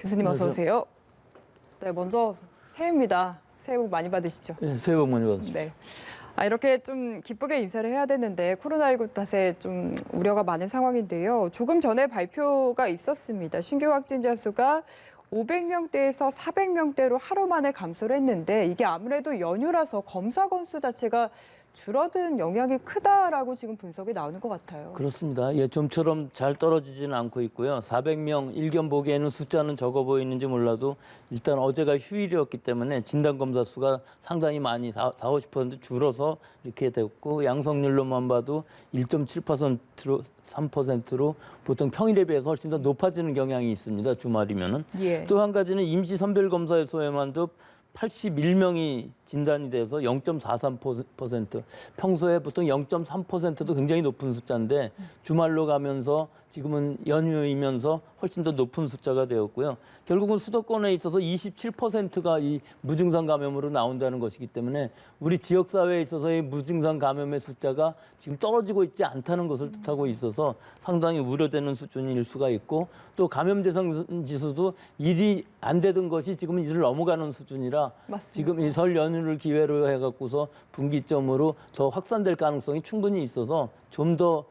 교수님 어서 오세요. 네, 먼저 새해입니다. 새해 복 많이 받으시죠? 네, 새해 복 많이 받으십시오. 네. 이렇게 좀 기쁘게 인사를 해야 되는데 코로나19 탓에 좀 우려가 많은 상황인데요. 조금 전에 발표가 있었습니다. 신규 확진자 수가 500명대에서 400명대로 하루 만에 감소를 했는데 이게 아무래도 연휴라서 검사 건수 자체가 줄어든 영향이 크다라고 지금 분석이 나오는 것 같아요. 그렇습니다. 예, 좀처럼 잘 떨어지지는 않고 있고요. 400명 일견 보기에는 숫자는 적어 보이는지 몰라도 일단 어제가 휴일이었기 때문에 진단검사 수가 상당히 많이 40~50% 줄어서 이렇게 됐고 양성률로만 봐도 1.7%로 3%로 보통 평일에 비해서 훨씬 더 높아지는 경향이 있습니다. 주말이면은. 예. 또 한 가지는 임시선별검사에서에만도 81명이 진단이 돼서 0.43%. 평소에 보통 0.3%도 굉장히 높은 숫자인데 주말로 가면서 지금은 연휴이면서 훨씬 더 높은 숫자가 되었고요. 결국은 수도권에 있어서 27%가 이 무증상 감염으로 나온다는 것이기 때문에 우리 지역사회에 있어서의 무증상 감염의 숫자가 지금 떨어지고 있지 않다는 것을 뜻하고 있어서 상당히 우려되는 수준일 수가 있고 또 감염 대상 지수도 일이 안 되던 것이 지금은 이를 넘어가는 수준이라 맞습니다. 지금 이 설 연휴를 기회로 해갖고서 분기점으로 더 확산될 가능성이 충분히 있어서 좀 더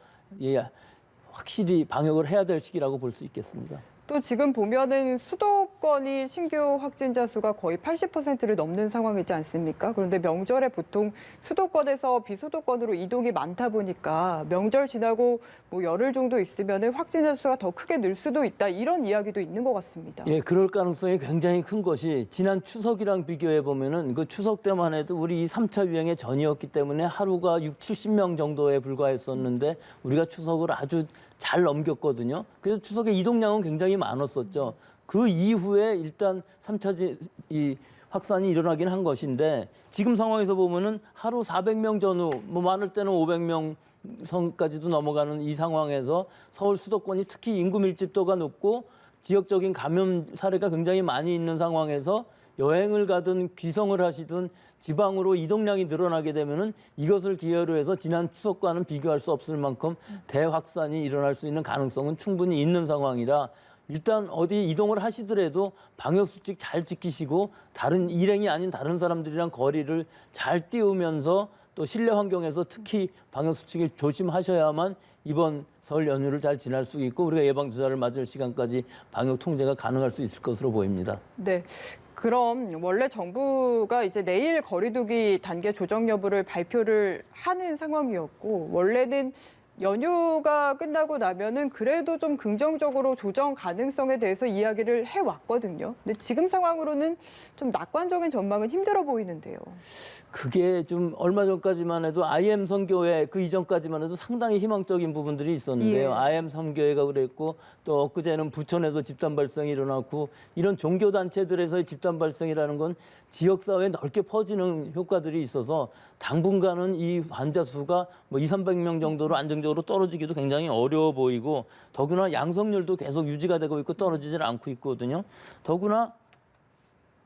확실히 방역을 해야 될 시기라고 볼 수 있겠습니다. 또 지금 보면은 수도권이 신규 확진자 수가 거의 80%를 넘는 상황이지 않습니까? 그런데 명절에 보통 수도권에서 비수도권으로 이동이 많다 보니까 명절 지나고 뭐 열흘 정도 있으면은 확진자 수가 더 크게 늘 수도 있다 이런 이야기도 있는 것 같습니다. 예, 그럴 가능성이 굉장히 큰 것이 지난 추석이랑 비교해 보면은 그 추석 때만 해도 우리 이 3차 유행의 전이었기 때문에 하루가 60~70명 정도에 불과했었는데 우리가 추석을 아주 잘 넘겼거든요. 그래서 추석에 이동량은 굉장히 많았었죠. 그 이후에 일단 3차 이 확산이 일어나긴 한 것인데 지금 상황에서 보면은 하루 400명 전후, 뭐 많을 때는 500명 선까지도 넘어가는 이 상황에서 서울 수도권이 특히 인구 밀집도가 높고 지역적인 감염 사례가 굉장히 많이 있는 상황에서 여행을 가든 귀성을 하시든 지방으로 이동량이 늘어나게 되면은 이것을 기회로 해서 지난 추석과는 비교할 수 없을 만큼 대확산이 일어날 수 있는 가능성은 충분히 있는 상황이라 일단 어디 이동을 하시더라도 방역수칙 잘 지키시고 다른 일행이 아닌 다른 사람들이랑 거리를 잘 띄우면서 또 실내 환경에서 특히 방역수칙을 조심하셔야만 이번 설 연휴를 잘 지날 수 있고 우리가 예방주사를 맞을 시간까지 방역 통제가 가능할 수 있을 것으로 보입니다. 네. 그럼 원래 정부가 이제 내일 거리두기 단계 조정 여부를 발표를 하는 상황이었고 원래는 연휴가 끝나고 나면은 그래도 좀 긍정적으로 조정 가능성에 대해서 이야기를 해왔거든요. 근데 지금 상황으로는 좀 낙관적인 전망은 힘들어 보이는데요. 그게 좀 얼마 전까지만 해도 IM 선교회 그 이전까지만 해도 상당히 희망적인 부분들이 있었는데요. 예. IM 선교회가 그랬고 또 엊그제는 부천에서 집단 발생이 일어났고 이런 종교 단체들에서의 집단 발생이라는 건 지역사회에 넓게 퍼지는 효과들이 있어서 당분간은 이 환자 수가 뭐 200~300명 정도로 안정적으로 떨어지기도 굉장히 어려워 보이고 더구나 양성률도 계속 유지가 되고 있고 떨어지질 않고 있거든요. 더구나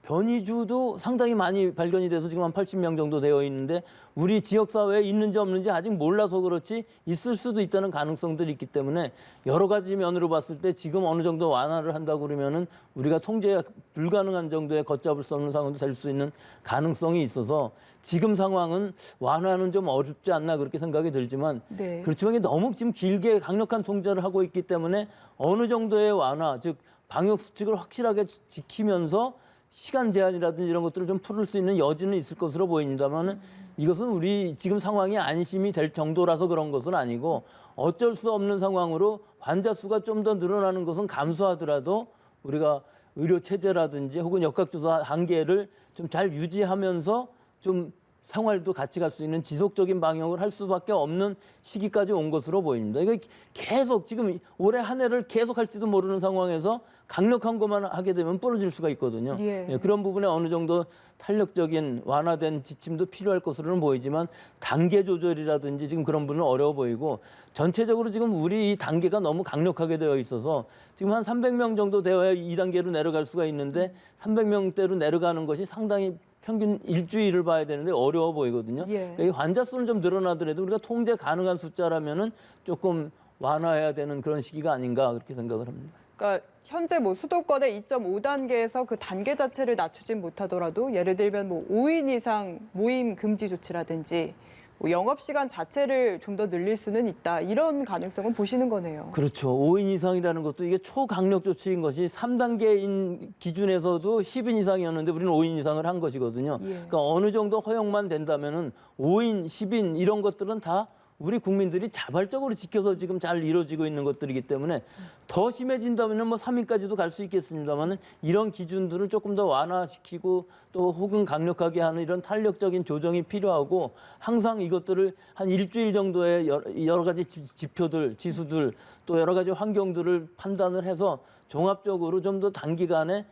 변이주도 상당히 많이 발견이 돼서 지금 한 80명 정도 되어 있는데 우리 지역사회에 있는지 없는지 아직 몰라서 그렇지 있을 수도 있다는 가능성들이 있기 때문에 여러 가지 면으로 봤을 때 지금 어느 정도 완화를 한다고 그러면은 우리가 통제 불가능한 정도의 걷잡을 수 없는 상황도 될 수 있는 가능성이 있어서 지금 상황은 완화는 좀 어렵지 않나 그렇게 생각이 들지만 네. 그렇지만 너무 지금 길게 강력한 통제를 하고 있기 때문에 어느 정도의 완화 즉 방역 수칙을 확실하게 지키면서 시간 제한이라든지 이런 것들을 좀 풀을 수 있는 여지는 있을 것으로 보입니다만 이것은 우리 지금 상황이 안심이 될 정도라서 그런 것은 아니고 어쩔 수 없는 상황으로 환자 수가 좀 더 늘어나는 것은 감수하더라도 우리가 의료 체제라든지 혹은 역학조사 한계를 좀 잘 유지하면서 좀 생활도 같이 갈 수 있는 지속적인 방역을 할 수밖에 없는 시기까지 온 것으로 보입니다. 이거 계속 지금 올해 한 해를 계속 할지도 모르는 상황에서 강력한 것만 하게 되면 부러질 수가 있거든요. 예. 그런 부분에 어느 정도 탄력적인 완화된 지침도 필요할 것으로는 보이지만 단계 조절이라든지 지금 그런 부분은 어려워 보이고 전체적으로 지금 우리 이 단계가 너무 강력하게 되어 있어서 지금 한 300명 정도 되어야 2단계로 내려갈 수가 있는데 300명대로 내려가는 것이 상당히 평균 일주일을 봐야 되는데 어려워 보이거든요. 예. 환자 수는 좀 늘어나더라도 우리가 통제 가능한 숫자라면은 조금 완화해야 되는 그런 시기가 아닌가 그렇게 생각을 합니다. 그러니까 현재 뭐 수도권의 2.5단계에서 그 단계 자체를 낮추진 못하더라도 예를 들면 뭐 5인 이상 모임 금지 조치라든지 뭐 영업시간 자체를 좀 더 늘릴 수는 있다. 이런 가능성은 보시는 거네요. 그렇죠. 5인 이상이라는 것도 이게 초강력 조치인 것이 3단계인 기준에서도 10인 이상이었는데 우리는 5인 이상을 한 것이거든요. 예. 그러니까 어느 정도 허용만 된다면은 5인, 10인 이런 것들은 다 우리 국민들이 자발적으로 지켜서 지금 잘 이루어지고 있는 것들이기 때문에 더 심해진다면 뭐 3인까지도 갈 수 있겠습니다만은 이런 기준들을 조금 더 완화시키고 또 혹은 강력하게 하는 이런 탄력적인 조정이 필요하고 항상 이것들을 한 일주일 정도의 여러 가지 지표들, 지수들 또 여러 가지 환경들을 판단을 해서 종합적으로 좀 더 단기간에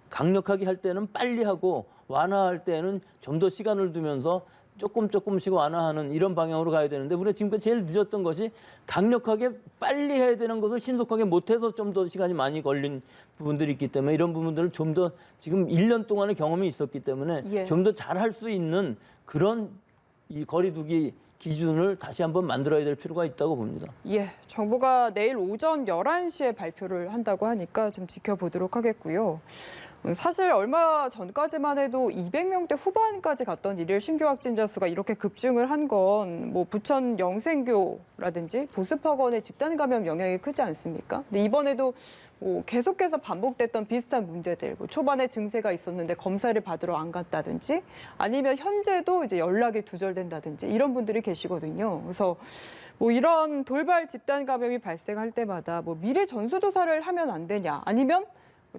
강력하게 할 때는 빨리 하고 완화할 때는 좀 더 시간을 두면서 조금씩 완화하는 이런 방향으로 가야 되는데 우리가 지금까지 제일 늦었던 것이 강력하게 빨리 해야 되는 것을 신속하게 못해서 좀 더 시간이 많이 걸린 부분들이 있기 때문에 이런 부분들을 좀 더 지금 1년 동안의 경험이 있었기 때문에 예. 좀 더 잘할 수 있는 그런 이 거리두기 기준을 다시 한번 만들어야 될 필요가 있다고 봅니다. 예, 정부가 내일 오전 11시에 발표를 한다고 하니까 좀 지켜보도록 하겠고요. 사실 얼마 전까지만 해도 200명대 후반까지 갔던 일일 신규 확진자 수가 이렇게 급증을 한 건 뭐 부천 영생교라든지 보습학원의 집단 감염 영향이 크지 않습니까? 근데 이번에도 뭐 계속해서 반복됐던 비슷한 문제들, 뭐 초반에 증세가 있었는데 검사를 받으러 안 갔다든지 아니면 현재도 이제 연락이 두절된다든지 이런 분들이 계시거든요. 그래서 뭐 이런 돌발 집단 감염이 발생할 때마다 뭐 미리 전수조사를 하면 안 되냐 아니면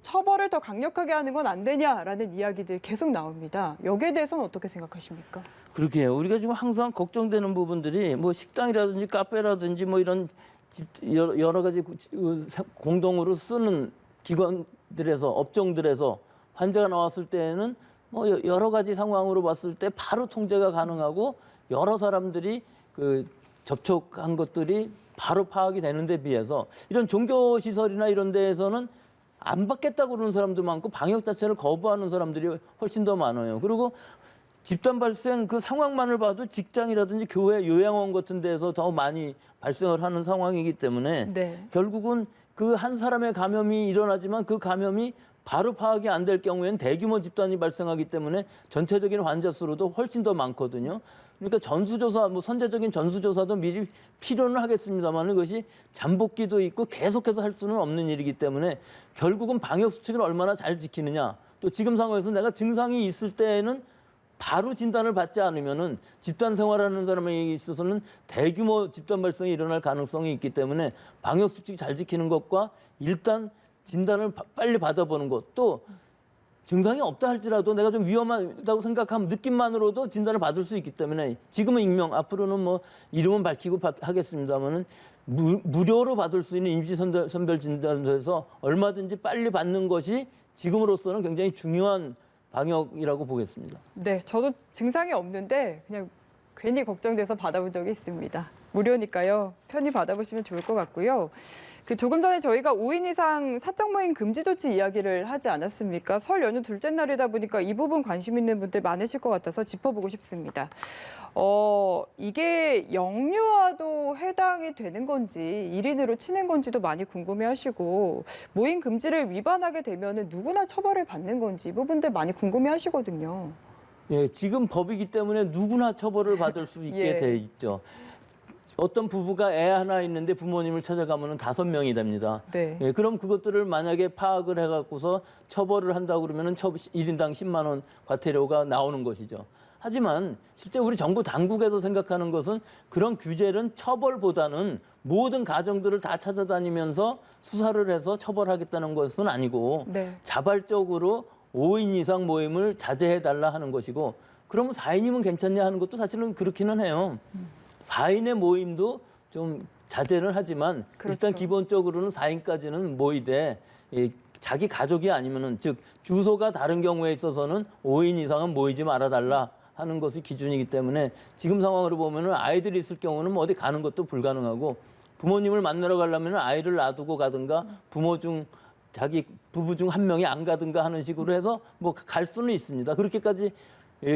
처벌을 더 강력하게 하는 건 안 되냐라는 이야기들 계속 나옵니다. 여기에 대해서는 어떻게 생각하십니까? 그렇게 우리가 지금 항상 걱정되는 부분들이 뭐 식당이라든지 카페라든지 뭐 이런 여러 가지 공동으로 쓰는 기관들에서 업종들에서 환자가 나왔을 때에는 뭐 여러 가지 상황으로 봤을 때 바로 통제가 가능하고 여러 사람들이 그 접촉한 것들이 바로 파악이 되는 데 비해서 이런 종교 시설이나 이런 데에서는 안 받겠다고 그러는 사람도 많고 방역 자체를 거부하는 사람들이 훨씬 더 많아요. 그리고 집단 발생 그 상황만을 봐도 직장이라든지 교회, 요양원 같은 데서 더 많이 발생을 하는 상황이기 때문에 네. 결국은 그 한 사람의 감염이 일어나지만 그 감염이 바로 파악이 안 될 경우에는 대규모 집단이 발생하기 때문에 전체적인 환자 수로도 훨씬 더 많거든요. 그러니까 전수조사, 뭐 선제적인 전수조사도 미리 필요는 하겠습니다만 그것이 잠복기도 있고 계속해서 할 수는 없는 일이기 때문에 결국은 방역 수칙을 얼마나 잘 지키느냐. 또 지금 상황에서 내가 증상이 있을 때에는 바로 진단을 받지 않으면은 집단 생활하는 사람에게 있어서는 대규모 집단 발생이 일어날 가능성이 있기 때문에 방역 수칙 잘 지키는 것과 일단 진단을 빨리 받아보는 것, 또 증상이 없다 할지라도 내가 좀 위험하다고 생각하면 느낌만으로도 진단을 받을 수 있기 때문에 지금은 익명, 앞으로는 뭐 이름은 밝히고 하겠습니다만은 무료로 받을 수 있는 임시선별 진단소에서 얼마든지 빨리 받는 것이 지금으로서는 굉장히 중요한 방역이라고 보겠습니다. 네, 저도 증상이 없는데 그냥 괜히 걱정돼서 받아본 적이 있습니다. 무료니까요. 편히 받아보시면 좋을 것 같고요. 그 조금 전에 저희가 5인 이상 사적 모임 금지 조치 이야기를 하지 않았습니까? 설 연휴 둘째 날이다 보니까 이 부분 관심 있는 분들 많으실 것 같아서 짚어보고 싶습니다. 이게 영유아도 해당이 되는 건지 1인으로 치는 건지도 많이 궁금해하시고 모임 금지를 위반하게 되면 누구나 처벌을 받는 건지 이 부분들 많이 궁금해하시거든요. 예, 지금 법이기 때문에 누구나 처벌을 받을 수 있게 예. 돼 있죠. 어떤 부부가 애 하나 있는데 부모님을 찾아가면 5명이 됩니다. 네. 예, 그럼 그것들을 만약에 파악을 해갖고서 처벌을 한다고 그러면 1인당 10만 원 과태료가 나오는 것이죠. 하지만 실제 우리 정부 당국에서 생각하는 것은 그런 규제는 처벌보다는 모든 가정들을 다 찾아다니면서 수사를 해서 처벌하겠다는 것은 아니고 네. 자발적으로 5인 이상 모임을 자제해달라 하는 것이고 그러면 4인이면 괜찮냐 하는 것도 사실은 그렇기는 해요. 4인의 모임도 좀 자제를 하지만 그렇죠. 일단 기본적으로는 4인까지는 모이되 자기 가족이 아니면은 즉 주소가 다른 경우에 있어서는 5인 이상은 모이지 말아달라 하는 것이 기준이기 때문에 지금 상황으로 보면은 아이들이 있을 경우는 뭐 어디 가는 것도 불가능하고 부모님을 만나러 가려면 아이를 놔두고 가든가 자기 부부 중 한 명이 안 가든가 하는 식으로 해서 뭐 갈 수는 있습니다. 그렇게까지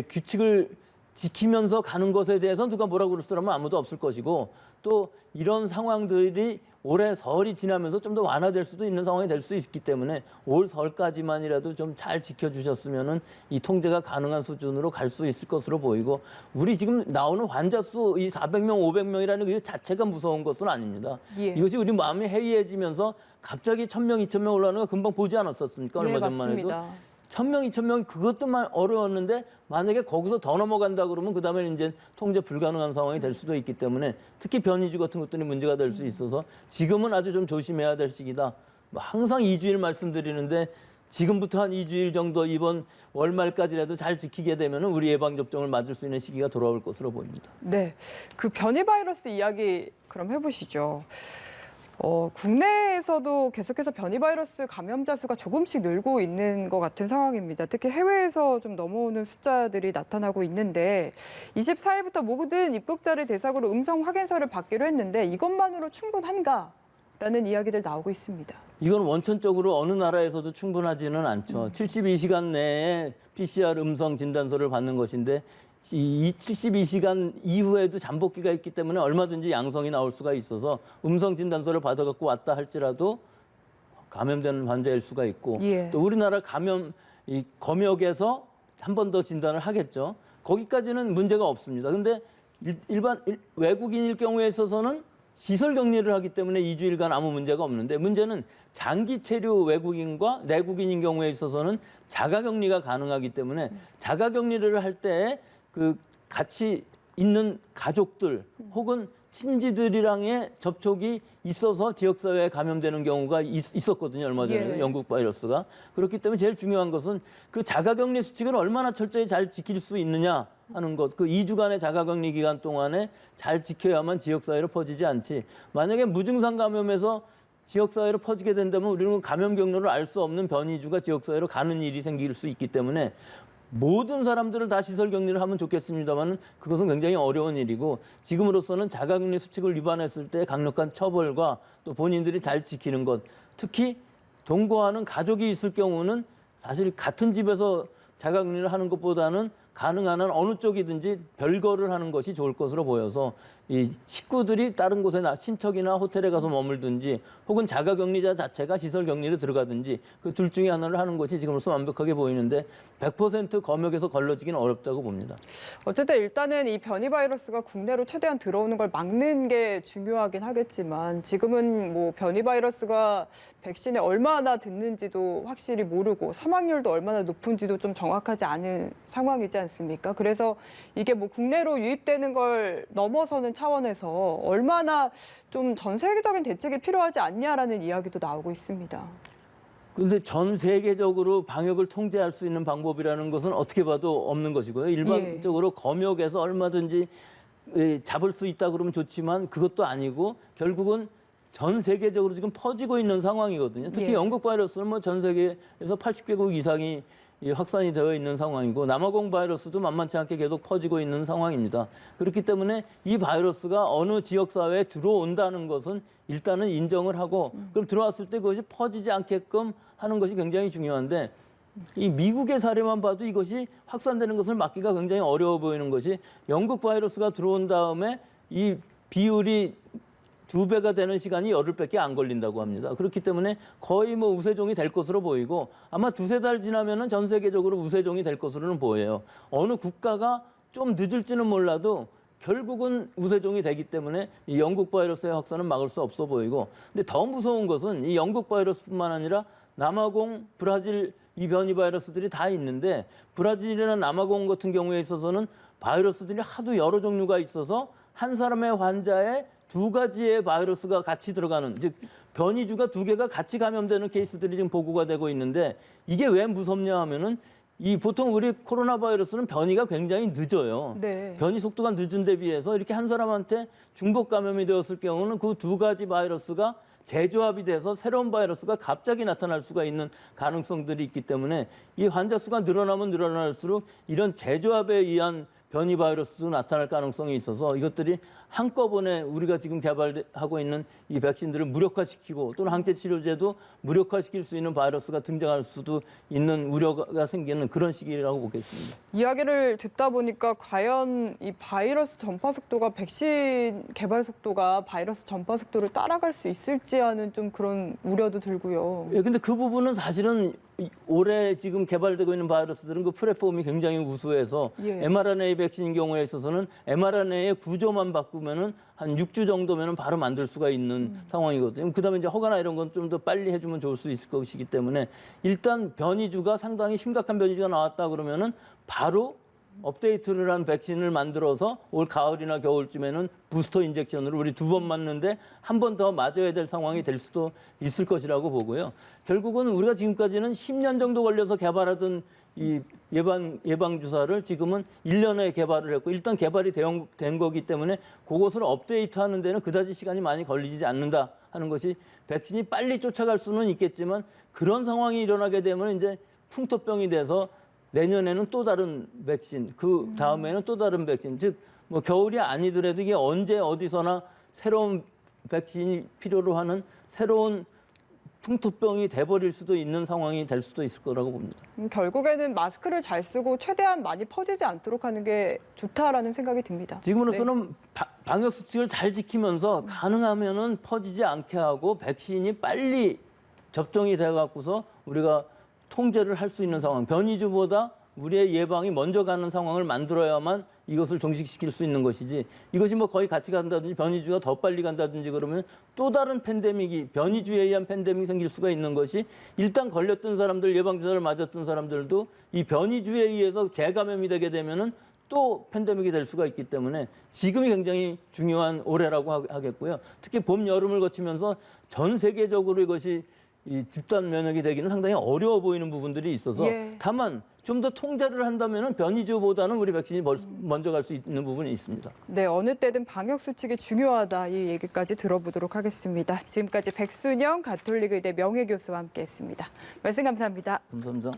규칙을 지키면서 가는 것에 대해서 누가 뭐라고 그럴 사람은 아무도 없을 것이고 또 이런 상황들이 올해 설이 지나면서 좀 더 완화될 수도 있는 상황이 될 수 있기 때문에 올 설까지만이라도 좀 잘 지켜주셨으면은 이 통제가 가능한 수준으로 갈 수 있을 것으로 보이고 우리 지금 나오는 환자 수 이 400명, 500명이라는 그 자체가 무서운 것은 아닙니다. 예. 이것이 우리 마음이 해이해지면서 갑자기 1000명, 2000명 올라오는 거 금방 보지 않았었습니까? 얼마 예, 전만 해도. 맞습니다. 1000명, 2000명 그것도만 어려웠는데 만약에 거기서 더 넘어간다 그러면 그다음에 이제 통제 불가능한 상황이 될 수도 있기 때문에 특히 변이주 같은 것들이 문제가 될 수 있어서 지금은 아주 좀 조심해야 될 시기다. 뭐 항상 2주일 말씀드리는데 지금부터 한 2주일 정도 이번 월말까지라도 잘 지키게 되면 우리 예방접종을 맞을 수 있는 시기가 돌아올 것으로 보입니다. 네, 그 변이 바이러스 이야기 그럼 해보시죠. 국내에서도 계속해서 변이 바이러스 감염자 수가 조금씩 늘고 있는 것 같은 상황입니다. 특히 해외에서 좀 넘어오는 숫자들이 나타나고 있는데 24일부터 모든 입국자를 대상으로 음성 확인서를 받기로 했는데 이것만으로 충분한가라는 이야기들 나오고 있습니다. 이건 원천적으로 어느 나라에서도 충분하지는 않죠. 72시간 내에 PCR 음성 진단서를 받는 것인데 이 72시간 이후에도 잠복기가 있기 때문에 얼마든지 양성이 나올 수가 있어서 음성 진단서를 받아갖고 왔다 할지라도 감염되는 환자일 수가 있고 예. 또 우리나라 감염 이 검역에서 한 번 더 진단을 하겠죠. 거기까지는 문제가 없습니다. 그런데 일반 외국인일 경우에 있어서는 시설 격리를 하기 때문에 2주일간 아무 문제가 없는데 문제는 장기 체류 외국인과 내국인인 경우에 있어서는 자가 격리가 가능하기 때문에 자가 격리를 할 때 그 같이 있는 가족들 혹은 친지들이랑의 접촉이 있어서 지역사회에 감염되는 경우가 있었거든요. 얼마 전에 예. 영국 바이러스가. 그렇기 때문에 제일 중요한 것은 그 자가격리 수칙을 얼마나 철저히 잘 지킬 수 있느냐 하는 것. 그 2주간의 자가격리 기간 동안에 잘 지켜야만 지역사회로 퍼지지 않지. 만약에 무증상 감염에서 지역사회로 퍼지게 된다면 우리는 감염 경로를 알 수 없는 변이주가 지역사회로 가는 일이 생길 수 있기 때문에 모든 사람들을 다 시설 격리를 하면 좋겠습니다만 그것은 굉장히 어려운 일이고 지금으로서는 자가격리 수칙을 위반했을 때 강력한 처벌과 또 본인들이 잘 지키는 것 특히 동거하는 가족이 있을 경우는 사실 같은 집에서 자가격리를 하는 것보다는 가능한 한 어느 쪽이든지 별거를 하는 것이 좋을 것으로 보여서 이 식구들이 다른 곳에 친척이나 호텔에 가서 머물든지 혹은 자가격리자 자체가 시설격리로 들어가든지 그 둘 중에 하나를 하는 것이 지금으로서 완벽하게 보이는데 100% 검역에서 걸러지기는 어렵다고 봅니다. 어쨌든 일단은 이 변이 바이러스가 국내로 최대한 들어오는 걸 막는 게 중요하긴 하겠지만 지금은 뭐 변이 바이러스가 백신에 얼마나 듣는지도 확실히 모르고 사망률도 얼마나 높은지도 좀 정확하지 않은 상황이지 않습니까? 그래서 이게 뭐 국내로 유입되는 걸 넘어서는 차원에서 얼마나 좀 전 세계적인 대책이 필요하지 않냐라는 이야기도 나오고 있습니다. 그런데 전 세계적으로 방역을 통제할 수 있는 방법이라는 것은 어떻게 봐도 없는 것이고요. 일반적으로 검역에서 얼마든지 잡을 수 있다 그러면 좋지만 그것도 아니고 결국은 전 세계적으로 지금 퍼지고 있는 상황이거든요. 특히 예. 영국 바이러스는 뭐 전 세계에서 80개국 이상이 확산이 되어 있는 상황이고 남아공 바이러스도 만만치 않게 계속 퍼지고 있는 상황입니다. 그렇기 때문에 이 바이러스가 어느 지역 사회에 들어온다는 것은 일단은 인정을 하고 그럼 들어왔을 때 그것이 퍼지지 않게끔 하는 것이 굉장히 중요한데 이 미국의 사례만 봐도 이것이 확산되는 것을 막기가 굉장히 어려워 보이는 것이 영국 바이러스가 들어온 다음에 이 비율이 2배가 되는 시간이 열흘밖에 안 걸린다고 합니다. 그렇기 때문에 거의 뭐 우세종이 될 것으로 보이고 아마 2-3달 지나면은 전 세계적으로 우세종이 될 것으로는 보여요. 어느 국가가 좀 늦을지는 몰라도 결국은 우세종이 되기 때문에 이 영국 바이러스의 확산은 막을 수 없어 보이고 근데 더 무서운 것은 이 영국 바이러스뿐만 아니라 남아공, 브라질 이 변이 바이러스들이 다 있는데 브라질이나 남아공 같은 경우에 있어서는 바이러스들이 하도 여러 종류가 있어서 한 사람의 환자에 2가지의 바이러스가 같이 들어가는 즉 변이주가 2개가 같이 감염되는 케이스들이 지금 보고가 되고 있는데 이게 왜 무섭냐 하면은 이 보통 우리 코로나 바이러스는 변이가 굉장히 늦어요. 네. 변이 속도가 늦은 데 비해서 이렇게 한 사람한테 중복 감염이 되었을 경우는 그 2가지 바이러스가 재조합이 돼서 새로운 바이러스가 갑자기 나타날 수가 있는 가능성들이 있기 때문에 이 환자 수가 늘어나면 늘어날수록 이런 재조합에 의한 변이 바이러스도 나타날 가능성이 있어서 이것들이 한꺼번에 우리가 지금 개발하고 있는 이 백신들을 무력화시키고 또는 항체 치료제도 무력화시킬 수 있는 바이러스가 등장할 수도 있는 우려가 생기는 그런 시기라고 보겠습니다. 이야기를 듣다 보니까 과연 이 바이러스 전파 속도가 백신 개발 속도가 바이러스 전파 속도를 따라갈 수 있을지 하는 좀 그런 우려도 들고요. 예, 근데 그 부분은 사실은 올해 지금 개발되고 있는 바이러스들은 그 플랫폼이 굉장히 우수해서 예. mRNA 백신인 경우에 있어서는 mRNA의 구조만 바꾸면은 한 6주 정도면은 바로 만들 수가 있는 상황이거든요. 그다음에 이제 허가나 이런 건 좀 더 빨리 해주면 좋을 수 있을 것이기 때문에 일단 변이주가 상당히 심각한 변이주가 나왔다 그러면은 바로 업데이트를 한 백신을 만들어서 올 가을이나 겨울쯤에는 부스터 인젝션으로 우리 2번 맞는데 한 번 더 맞아야 될 상황이 될 수도 있을 것이라고 보고요. 결국은 우리가 지금까지는 10년 정도 걸려서 개발하던 이 예방 주사를 지금은 1년에 개발을 했고 일단 개발이 된 거기 때문에 그것을 업데이트하는 데는 그다지 시간이 많이 걸리지 않는다 하는 것이 백신이 빨리 쫓아갈 수는 있겠지만 그런 상황이 일어나게 되면 이제 풍토병이 돼서 내년에는 또 다른 백신, 그 다음에는 또 다른 백신, 즉 뭐 겨울이 아니더라도 이게 언제 어디서나 새로운 백신이 필요로 하는 새로운 풍토병이 돼버릴 수도 있는 상황이 될 수도 있을 거라고 봅니다. 결국에는 마스크를 잘 쓰고 최대한 많이 퍼지지 않도록 하는 게 좋다라는 생각이 듭니다. 지금으로서는 방역 수칙을 잘 지키면서 가능하면은 퍼지지 않게 하고 백신이 빨리 접종이 돼 갖고서 우리가 통제를 할 수 있는 상황, 변이주보다 우리의 예방이 먼저 가는 상황을 만들어야만 이것을 종식시킬 수 있는 것이지 이것이 뭐 거의 같이 간다든지 변이주가 더 빨리 간다든지 그러면 또 다른 팬데믹이 변이주에 의한 팬데믹이 생길 수가 있는 것이 일단 걸렸던 사람들 예방주사를 맞았던 사람들도 이 변이주에 의해서 재감염이 되게 되면은 또 팬데믹이 될 수가 있기 때문에 지금이 굉장히 중요한 올해라고 하겠고요. 특히 봄, 여름을 거치면서 전 세계적으로 이것이 이 집단 면역이 되기는 상당히 어려워 보이는 부분들이 있어서 예. 다만 좀 더 통제를 한다면은 변이주보다는 우리 백신이 먼저 갈 수 있는 부분이 있습니다. 네, 어느 때든 방역 수칙이 중요하다 이 얘기까지 들어보도록 하겠습니다. 지금까지 백순영 가톨릭의대 명예교수와 함께했습니다. 말씀 감사합니다. 감사합니다.